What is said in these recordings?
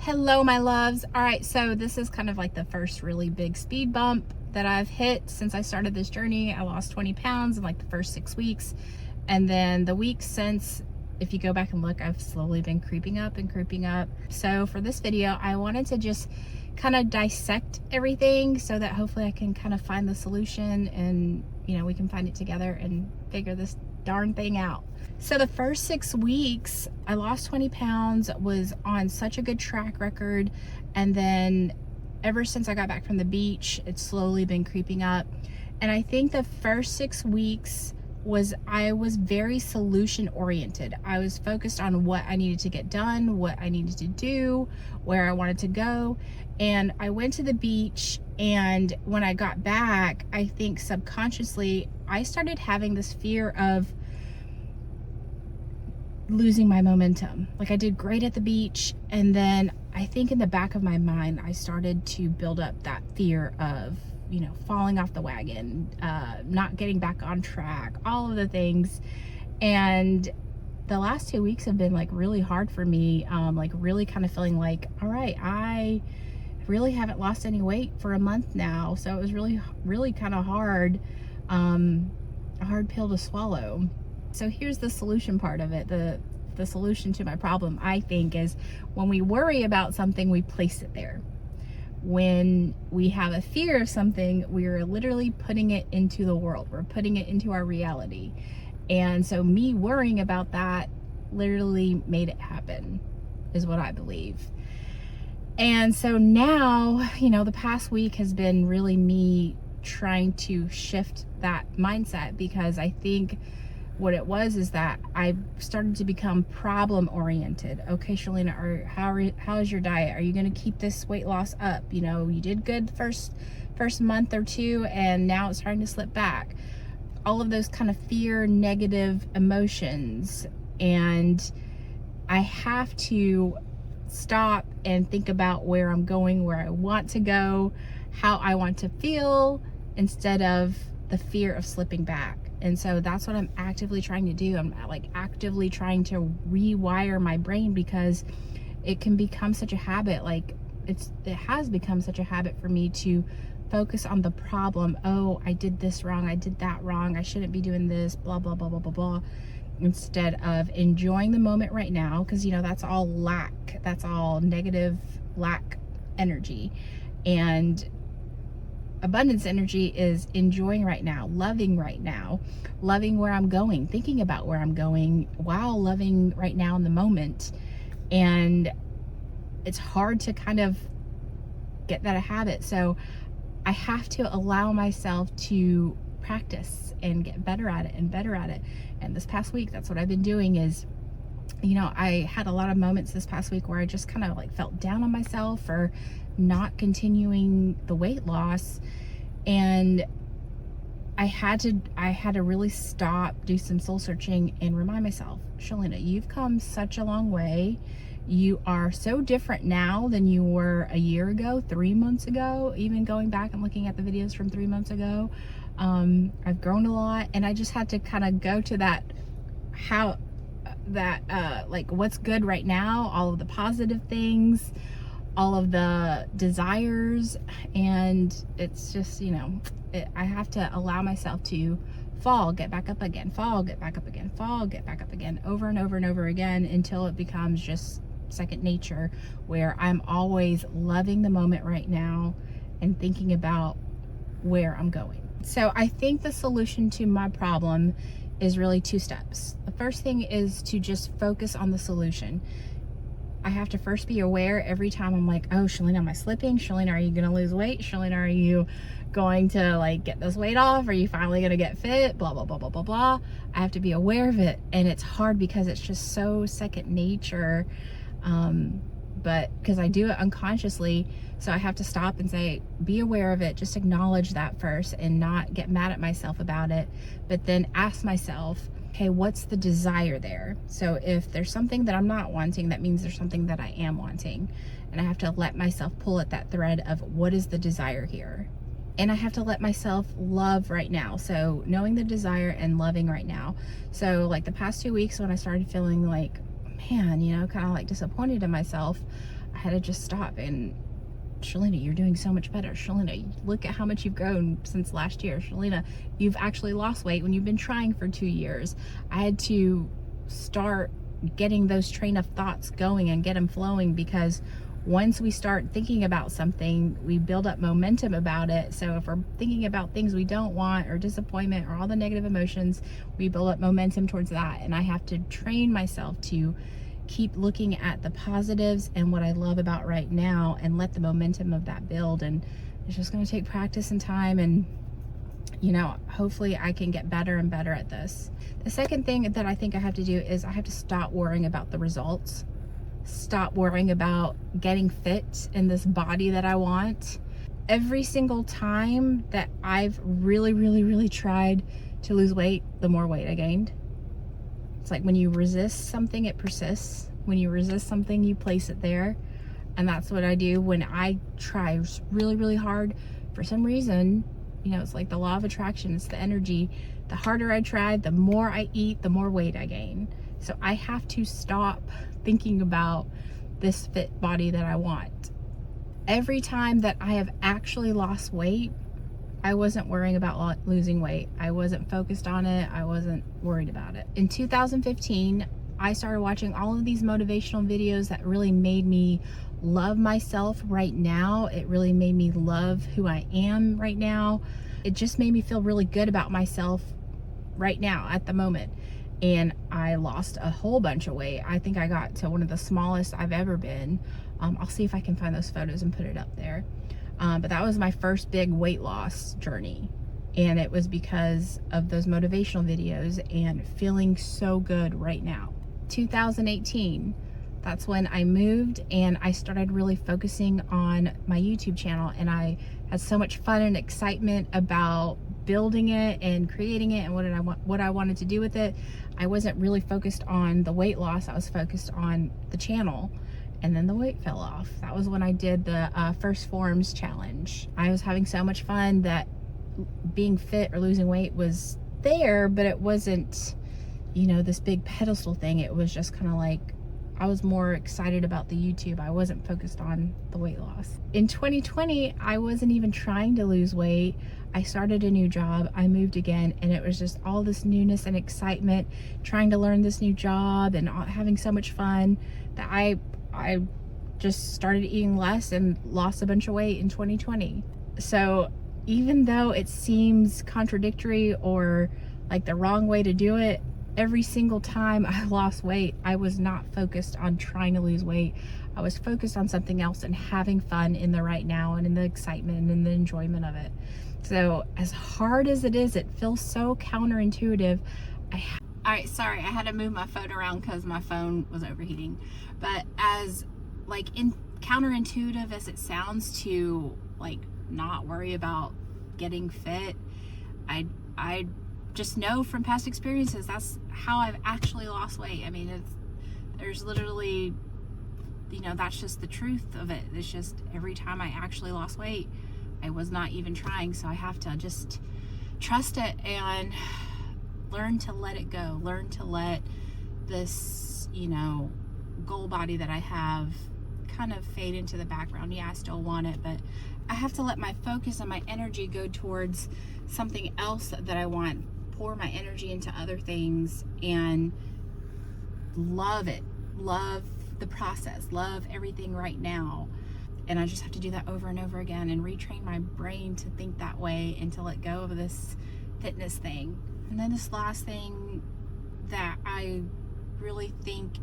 Hello, my loves. All right, so this is kind of like the first really big speed bump that I've hit since I started this journey. I lost 20 pounds in like the first 6 weeks. And then the weeks since, if you go back and look, I've slowly been creeping up and creeping up. So for this video, I wanted to just kind of dissect everything so that hopefully I can kind of find the solution and, you know, we can find it together and figure this darn thing out. So the first 6 weeks, I lost 20 pounds, was on such a good track record. And then ever since I got back from the beach, it's slowly been creeping up. And I think the first 6 weeks I was very solution oriented. I was focused on what I needed to get done, what I needed to do, where I wanted to go. And I went to the beach, and when I got back, I think subconsciously, I started having this fear of losing my momentum. Like, I did great at the beach, and then I think in the back of my mind, I started to build up that fear of, you know, falling off the wagon, not getting back on track, all of the things. And the last 2 weeks have been like really hard for me, like really kind of feeling like, all right, I really haven't lost any weight for a month now. So it was really kind of hard, a hard pill to swallow. So here's the solution part of it. The solution to my problem, I think, is when we worry about something, we place it there. When we have a fear of something, we're literally putting it into the world. We're putting it into our reality. And so me worrying about that literally made it happen, is what I believe. And so now, you know, the past week has been really me trying to shift that mindset, because I think what it was is that I started to become problem oriented. Okay, Shalina, how is your diet? Are you going to keep this weight loss up? You know, you did good the first month or two, and now it's starting to slip back. All of those kind of fear, negative emotions. And I have to stop and think about where I'm going, where I want to go, how I want to feel, instead of the fear of slipping back. And so that's what I'm actively trying to do. I'm like actively trying to rewire my brain, because it can become such a habit. Like it has become such a habit for me to focus on the problem. Oh, I did this wrong. I did that wrong. I shouldn't be doing this, blah, blah, blah, blah, blah, blah. Instead of enjoying the moment right now. Because, you know, that's all lack. That's all negative lack energy. And abundance energy is enjoying right now, loving right now, loving where I'm going, thinking about where I'm going while loving right now in the moment. And it's hard to kind of get that a habit. So I have to allow myself to practice and get better at it and better at it. And this past week, that's what I've been doing is, you know, I had a lot of moments this past week where I just kind of like felt down on myself for not continuing the weight loss. And I had to really stop, do some soul searching, and remind myself, Shalina, you've come such a long way. You are so different now than you were a year ago, 3 months ago, even going back and looking at the videos from 3 months ago. I've grown a lot, and I just had to kind of go to that, like what's good right now, all of the positive things, all of the desires. And it's just, you know, I have to allow myself to fall, get back up again, fall, get back up again, fall, get back up again, over and over and over again, until it becomes just second nature, where I'm always loving the moment right now and thinking about where I'm going. So I think the solution to my problem is really 2 steps. The first thing is to just focus on the solution. I have to first be aware every time I'm like, oh, Shalina, am I slipping? Shalina, are you going to lose weight? Shalina, are you going to like get this weight off? Are you finally going to get fit? Blah, blah, blah, blah, blah, blah. I have to be aware of it. And it's hard because it's just so second nature. But because I do it unconsciously, so I have to stop and say, be aware of it, just acknowledge that first and not get mad at myself about it, but then ask myself, okay, what's the desire there? So if there's something that I'm not wanting, that means there's something that I am wanting. And I have to let myself pull at that thread of what is the desire here? And I have to let myself love right now. So knowing the desire and loving right now. So like the past 2 weeks when I started feeling like, man, you know, kind of like disappointed in myself, I had to just stop. And Shalina, you're doing so much better. Shalina, look at how much you've grown since last year. Shalina, you've actually lost weight when you've been trying for 2 years. I had to start getting those train of thoughts going and get them flowing, because once we start thinking about something, we build up momentum about it. So if we're thinking about things we don't want, or disappointment, or all the negative emotions, we build up momentum towards that. And I have to train myself to keep looking at the positives and what I love about right now, and let the momentum of that build. And it's just going to take practice and time, and you know, hopefully I can get better and better at this. The second thing that I think I have to do is I have to stop worrying about the results. Stop worrying about getting fit in this body that I want. Every single time that I've really tried to lose weight, the more weight I gained. It's like when you resist something, it persists. When you resist something, you place it there. And that's what I do when I try really hard. For some reason, you know, it's like the law of attraction, it's the energy. The harder I try, the more I eat, the more weight I gain. So I have to stop thinking about this fit body that I want. Every time that I have actually lost weight, I wasn't worrying about losing weight. I wasn't focused on it. I wasn't worried about it. In 2015, I started watching all of these motivational videos that really made me love myself right now. It really made me love who I am right now. It just made me feel really good about myself right now at the moment. And I lost a whole bunch of weight. I think I got to one of the smallest I've ever been. I'll see if I can find those photos and put it up there. But that was my first big weight loss journey. And it was because of those motivational videos and feeling so good right now. 2018, that's when I moved and I started really focusing on my YouTube channel. And I had so much fun and excitement about building it and creating it and what I wanted to do with it. I wasn't really focused on the weight loss. I was focused on the channel. And then the weight fell off. That was when I did the 1st Forms challenge. I was having so much fun that being fit or losing weight was there, but it wasn't, you know, this big pedestal thing. It was just kind of like, I was more excited about the YouTube. I wasn't focused on the weight loss. In 2020, I wasn't even trying to lose weight. I started a new job. I moved again, and it was just all this newness and excitement, trying to learn this new job and having so much fun that I just started eating less and lost a bunch of weight in 2020. So even though it seems contradictory or like the wrong way to do it, every single time I lost weight, I was not focused on trying to lose weight. I was focused on something else and having fun in the right now and in the excitement and in the enjoyment of it. So as hard as it is, it feels so counterintuitive. All right, sorry, I had to move my phone around because my phone was overheating. But as like counterintuitive as it sounds to like not worry about getting fit, I just know from past experiences that's how I've actually lost weight. I mean, there's literally, you know, that's just the truth of it. It's just every time I actually lost weight, I was not even trying. So I have to just trust it and learn to let it go. Learn to let this, you know, goal body that I have kind of fade into the background. Yeah, I still want it, but I have to let my focus and my energy go towards something else that I want. Pour my energy into other things and love it. Love the process. Love everything right now. And I just have to do that over and over again and retrain my brain to think that way and to let go of this fitness thing. And then this last thing that I really think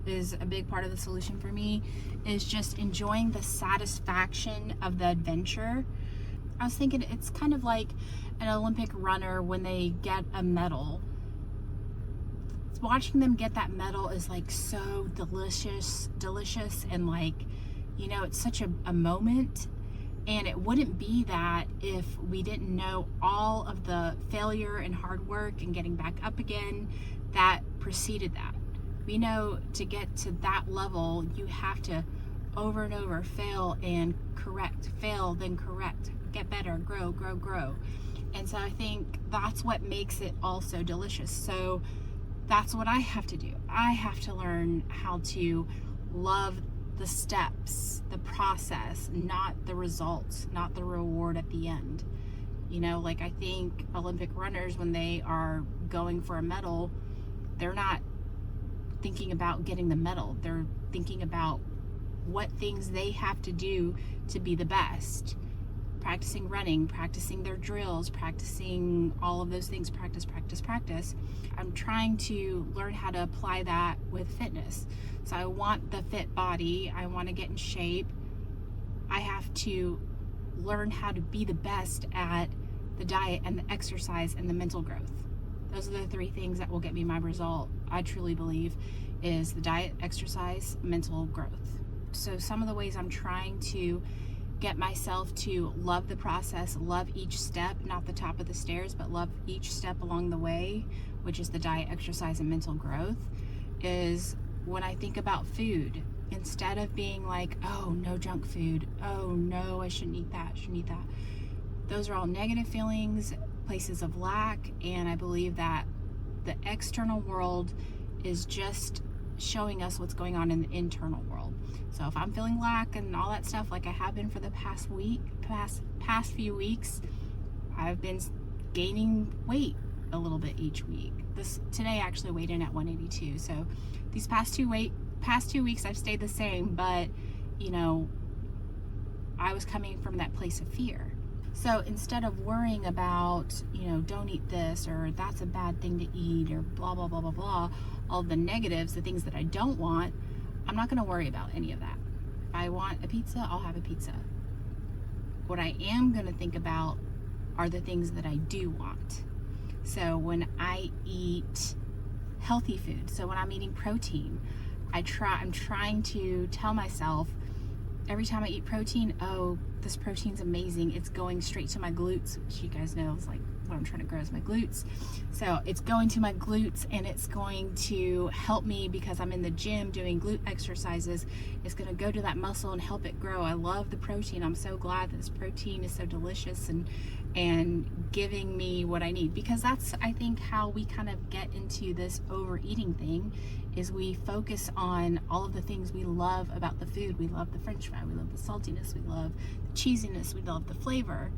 is a big part of the solution for me is just enjoying the satisfaction of the adventure. I was thinking it's kind of like an Olympic runner when they get a medal. Watching them get that medal is like so delicious, and like, you know, it's such a moment. And it wouldn't be that if we didn't know all of the failure and hard work and getting back up again that preceded that. We know to get to that level, you have to over and over fail and correct, fail, then correct, get better, grow. And so I think that's what makes it all so delicious. So that's what I have to do. I have to learn how to love the steps, the process, not the results, not the reward at the end. You know, like I think Olympic runners, when they are going for a medal, they're not thinking about getting the medal. They're thinking about what things they have to do to be the best. Practicing running, practicing their drills, practicing all of those things, practice. I'm trying to learn how to apply that with fitness. So I want the fit body, I want to get in shape. I have to learn how to be the best at the diet and the exercise and the mental growth. Those are the three things that will get me my result, I truly believe, is the diet, exercise, mental growth. So some of the ways I'm trying to get myself to love the process, love each step, not the top of the stairs, but love each step along the way, which is the diet, exercise, and mental growth, is when I think about food, instead of being like, oh, no junk food, oh no, I shouldn't eat that. Those are all negative feelings, places of lack, and I believe that the external world is just showing us what's going on in the internal world. So if I'm feeling lack and all that stuff, like I have been for the past few weeks, I've been gaining weight a little bit each week. Today I actually weighed in at 182. So these past 2 weeks I've stayed the same, but you know, I was coming from that place of fear. So instead of worrying about, you know, don't eat this, or that's a bad thing to eat, or blah, blah, blah, blah, blah, all the negatives, the things that I don't want, I'm not going to worry about any of that. If I want a pizza, I'll have a pizza. What I am going to think about are the things that I do want. So when I eat healthy food, so when I'm eating protein, I'm trying to tell myself every time I eat protein, oh, this protein's amazing. It's going straight to my glutes, which you guys know is like what I'm trying to grow is my glutes. So it's going to my glutes, and it's going to help me because I'm in the gym doing glute exercises. It's going to go to that muscle and help it grow. I love the protein. I'm so glad that this protein is so delicious and giving me what I need, because that's, I think, how we kind of get into this overeating thing, is we focus on all of the things we love about the food. We love the french fry, we love the saltiness, we love the cheesiness, we love the flavor.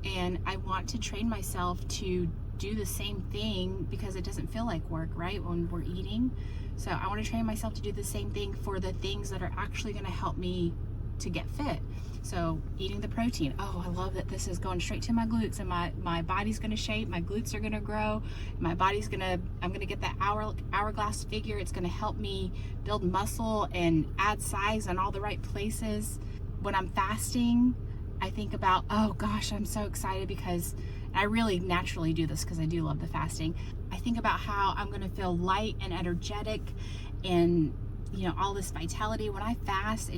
And I want to train myself to do the same thing because it doesn't feel like work, right, when we're eating. So I want to train myself to do the same thing for the things that are actually going to help me to get fit. So eating the protein, oh, I love that this is going straight to my glutes, and my body's going to shape, my glutes are going to grow, my body's going to, I'm going to get that hourglass figure. It's going to help me build muscle and add size in all the right places. When I'm fasting, I think about, oh gosh, I'm so excited because I really naturally do this because I do love the fasting. I think about how I'm going to feel light and energetic and, you know, all this vitality. When I fast,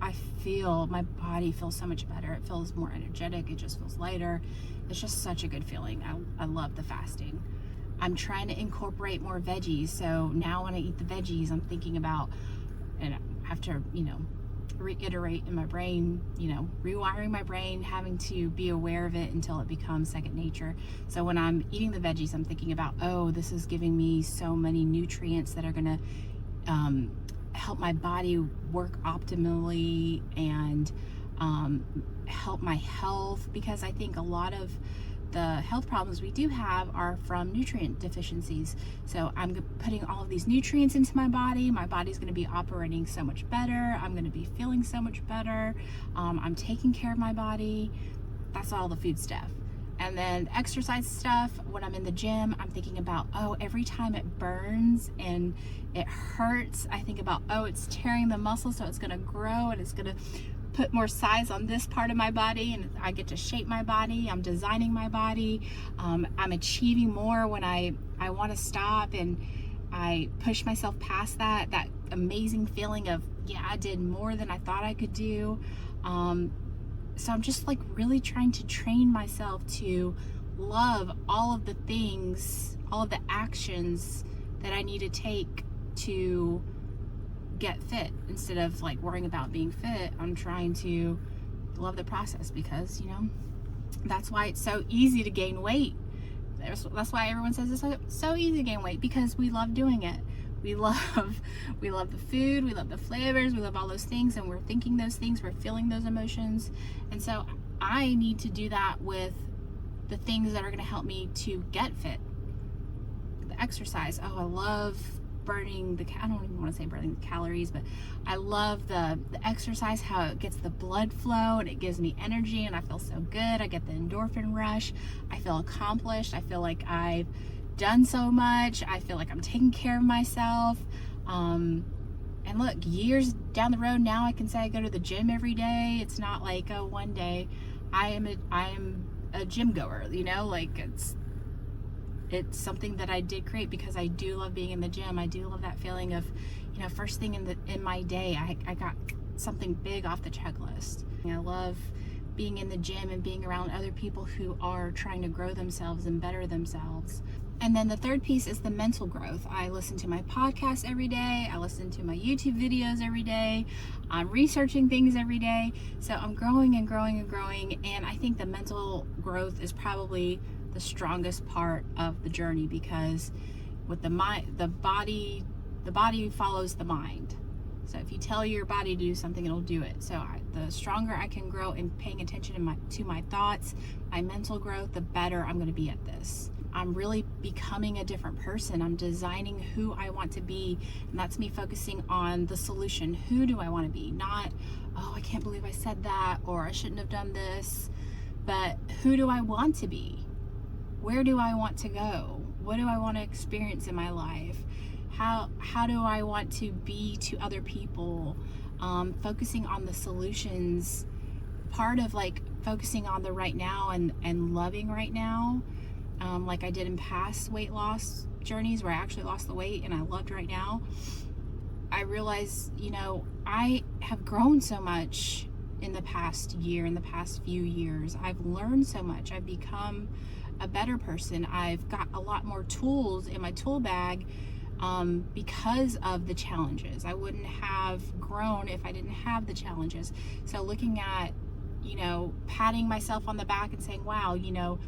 I feel my body feels so much better. It feels more energetic. It just feels lighter. It's just such a good feeling. I love the fasting. I'm trying to incorporate more veggies. So now when I eat the veggies, I'm thinking about, and I have to, you know, reiterate in my brain, you know, rewiring my brain, having to be aware of it until it becomes second nature. So when I'm eating the veggies, I'm thinking about, oh, this is giving me so many nutrients that are going to help my body work optimally and help my health, because I think a lot of the health problems we do have are from nutrient deficiencies. So I'm putting all of these nutrients into my body. My body's going to be operating so much better. I'm going to be feeling so much better. I'm taking care of my body. That's all the food stuff. And then the exercise stuff, when I'm in the gym, I'm thinking about, oh, every time it burns and it hurts, I think about, oh, it's tearing the muscle, so it's going to grow and it's going to put more size on this part of my body, and I get to shape my body. I'm designing my body. I'm achieving more when I want to stop and I push myself past that amazing feeling of, yeah, I did more than I thought I could do. So I'm just like really trying to train myself to love all of the things, all of the actions that I need to take to get fit. Instead of like worrying about being fit, I'm trying to love the process, because, you know, that's why it's so easy to gain weight. That's why everyone says it's so easy to gain weight, because we love doing it. we love the food, we love the flavors, we love all those things, and we're thinking those things, we're feeling those emotions. And so I need to do that with the things that are going to help me to get fit. The exercise. Oh, I love burning I don't even want to say burning the calories, but I love the exercise, how it gets the blood flow and it gives me energy and I feel so good. I get the endorphin rush. I feel accomplished. I feel like I've done so much. I feel like I'm taking care of myself. And look, years down the road now, I can say I go to the gym every day. It's not like, oh, one day I am a gym goer, you know, like it's something that I did create because I do love being in the gym. I do love that feeling of, you know, first thing in my day, I got something big off the checklist. I love being in the gym and being around other people who are trying to grow themselves and better themselves. And then the third piece is the mental growth. I listen to my podcast every day. I listen to my YouTube videos every day. I'm researching things every day. So I'm growing and growing and growing. And I think the mental growth is probably the strongest part of the journey, because with the mind, the body follows the mind. So if you tell your body to do something, it'll do it. So the stronger I can grow in paying attention to my thoughts, my mental growth, the better I'm going to be at this. I'm really becoming a different person. I'm designing who I want to be, and that's me focusing on the solution. Who do I want to be? Not, oh, I can't believe I said that, or I shouldn't have done this, but who do I want to be? Where do I want to go? What do I want to experience in my life? How do I want to be to other people? Focusing on the solutions, part of like focusing on the right now and loving right now, like I did in past weight loss journeys where I actually lost the weight and I loved right now. I realized, you know, I have grown so much in the past year, in the past few years. I've learned so much. I've become a better person. I've got a lot more tools in my tool bag because of the challenges. I wouldn't have grown if I didn't have the challenges. So looking at, you know, patting myself on the back and saying, wow, you know,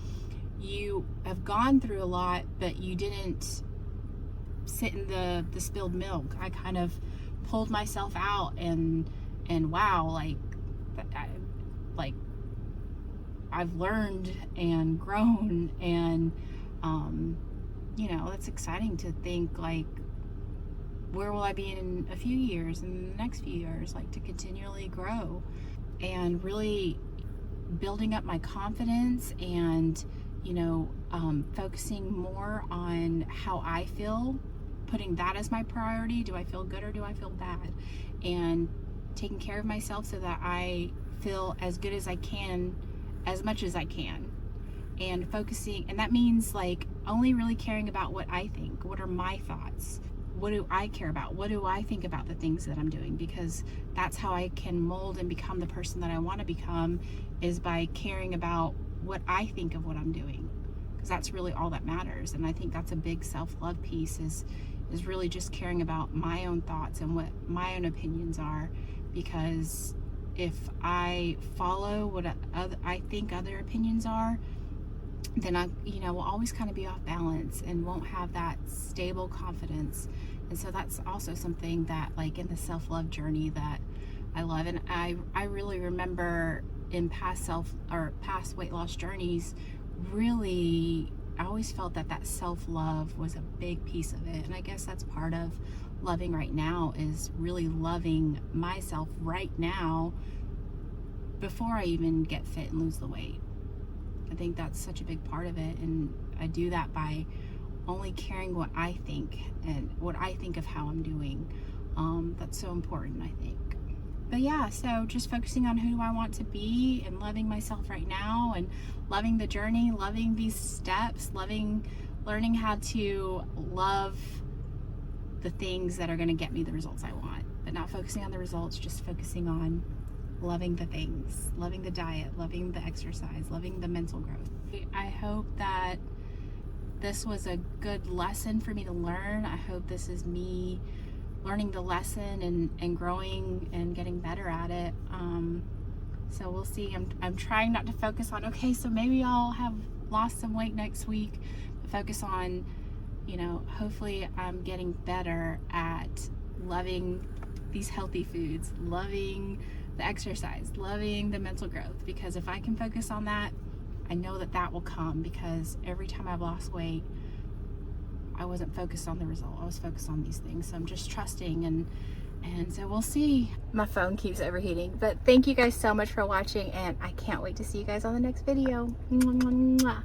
you have gone through a lot, but you didn't sit in the spilled milk. I kind of pulled myself out and wow, I've learned and grown, and you know, it's exciting to think like, where will I be in a few years, in the next few years, like to continually grow and really building up my confidence and, you know, focusing more on how I feel, putting that as my priority. Do I feel good or do I feel bad? And taking care of myself so that I feel as good as I can, as much as I can, and focusing, and that means like only really caring about what I think. What are my thoughts? What do I care about? What do I think about the things that I'm doing? Because that's how I can mold and become the person that I want to become, is by caring about what I think of what I'm doing, because that's really all that matters. And I think that's a big self-love piece, is really just caring about my own thoughts and what my own opinions are. Because if I follow what I think other opinions are, then I, you know, will always kind of be off balance and won't have that stable confidence. And so that's also something that, like, in the self-love journey that I love. And I really remember in past weight loss journeys, really, I always felt that self-love was a big piece of it. And I guess that's part of loving right now, is really loving myself right now before I even get fit and lose the weight. I think that's such a big part of it, and I do that by only caring what I think and what I think of how I'm doing. That's so important, I think. But yeah, so just focusing on who I want to be and loving myself right now, and loving the journey, loving these steps, learning how to love the things that are going to get me the results I want, but not focusing on the results, just focusing on loving the things, loving the diet, loving the exercise, loving the mental growth. I hope that this was a good lesson for me to learn. I hope this is me learning the lesson and growing and getting better at it. So we'll see. I'm trying not to focus on, okay, so maybe I'll have lost some weight next week, but focus on you know, hopefully I'm getting better at loving these healthy foods, loving the exercise, loving the mental growth, because if I can focus on that, I know that that will come, because every time I've lost weight, I wasn't focused on the result. I was focused on these things. So I'm just trusting, and so we'll see. My phone keeps overheating, but thank you guys so much for watching, and I can't wait to see you guys on the next video. Mwah, mwah, mwah.